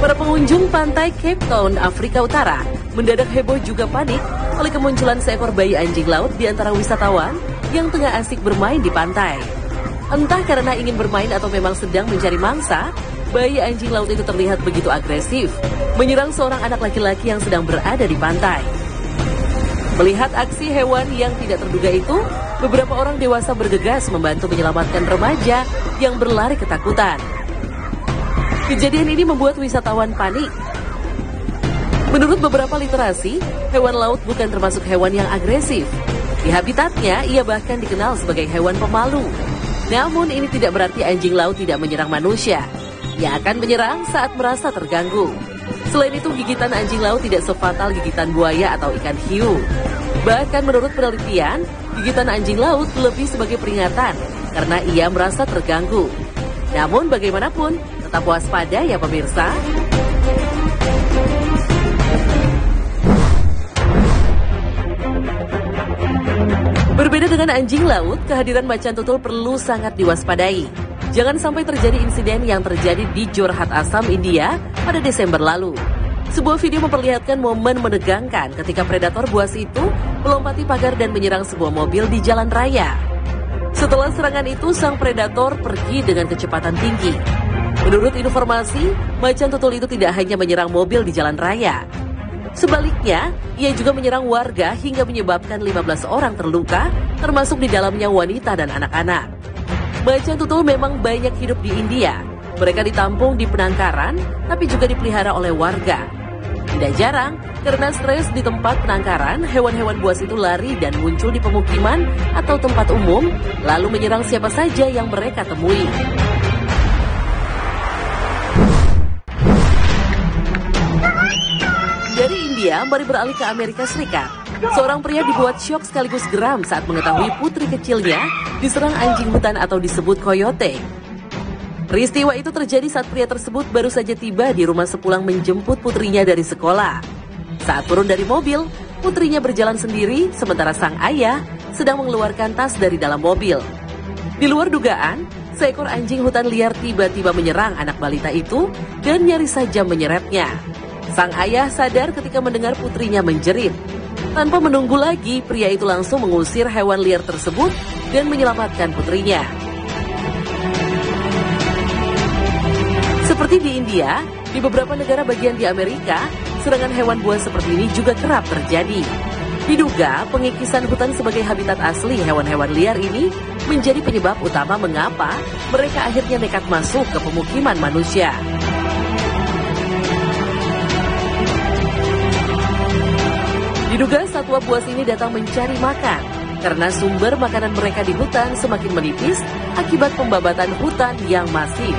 Para pengunjung pantai Cape Town, Afrika Utara mendadak heboh juga panik oleh kemunculan seekor bayi anjing laut di antara wisatawan yang tengah asik bermain di pantai. Entah karena ingin bermain atau memang sedang mencari mangsa, bayi anjing laut itu terlihat begitu agresif, menyerang seorang anak laki-laki yang sedang berada di pantai. Melihat aksi hewan yang tidak terduga itu, beberapa orang dewasa bergegas membantu menyelamatkan remaja yang berlari ketakutan. Kejadian ini membuat wisatawan panik. Menurut beberapa literasi, hewan laut bukan termasuk hewan yang agresif. Di habitatnya, ia bahkan dikenal sebagai hewan pemalu. Namun ini tidak berarti anjing laut tidak menyerang manusia. Ia akan menyerang saat merasa terganggu. Selain itu, gigitan anjing laut tidak sefatal gigitan buaya atau ikan hiu. Bahkan menurut penelitian, gigitan anjing laut lebih sebagai peringatan karena ia merasa terganggu. Namun bagaimanapun, tetap waspada ya pemirsa. Berbeda dengan anjing laut, kehadiran macan tutul perlu sangat diwaspadai. Jangan sampai terjadi insiden yang terjadi di Jorhat Assam, India pada Desember lalu. Sebuah video memperlihatkan momen menegangkan ketika predator buas itu melompati pagar dan menyerang sebuah mobil di jalan raya. Setelah serangan itu, sang predator pergi dengan kecepatan tinggi. Menurut informasi, macan tutul itu tidak hanya menyerang mobil di jalan raya. Sebaliknya, ia juga menyerang warga hingga menyebabkan 15 orang terluka, termasuk di dalamnya wanita dan anak-anak. Macan tutul memang banyak hidup di India. Mereka ditampung di penangkaran, tapi juga dipelihara oleh warga. Tidak jarang, karena stres di tempat penangkaran, hewan-hewan buas itu lari dan muncul di pemukiman atau tempat umum, lalu menyerang siapa saja yang mereka temui. Dari India, mari beralih ke Amerika Serikat. Seorang pria dibuat syok sekaligus geram saat mengetahui putri kecilnya diserang anjing hutan atau disebut coyote. Peristiwa itu terjadi saat pria tersebut baru saja tiba di rumah sepulang menjemput putrinya dari sekolah. Saat turun dari mobil, putrinya berjalan sendiri sementara sang ayah sedang mengeluarkan tas dari dalam mobil. Di luar dugaan, seekor anjing hutan liar tiba-tiba menyerang anak balita itu dan nyaris saja menyeretnya. Sang ayah sadar ketika mendengar putrinya menjerit. Tanpa menunggu lagi, pria itu langsung mengusir hewan liar tersebut dan menyelamatkan putrinya. Seperti di India, di beberapa negara bagian di Amerika, serangan hewan buas seperti ini juga kerap terjadi. Diduga, pengikisan hutan sebagai habitat asli hewan-hewan liar ini menjadi penyebab utama mengapa mereka akhirnya nekat masuk ke pemukiman manusia. Diduga satwa buas ini datang mencari makan karena sumber makanan mereka di hutan semakin menipis akibat pembabatan hutan yang masif.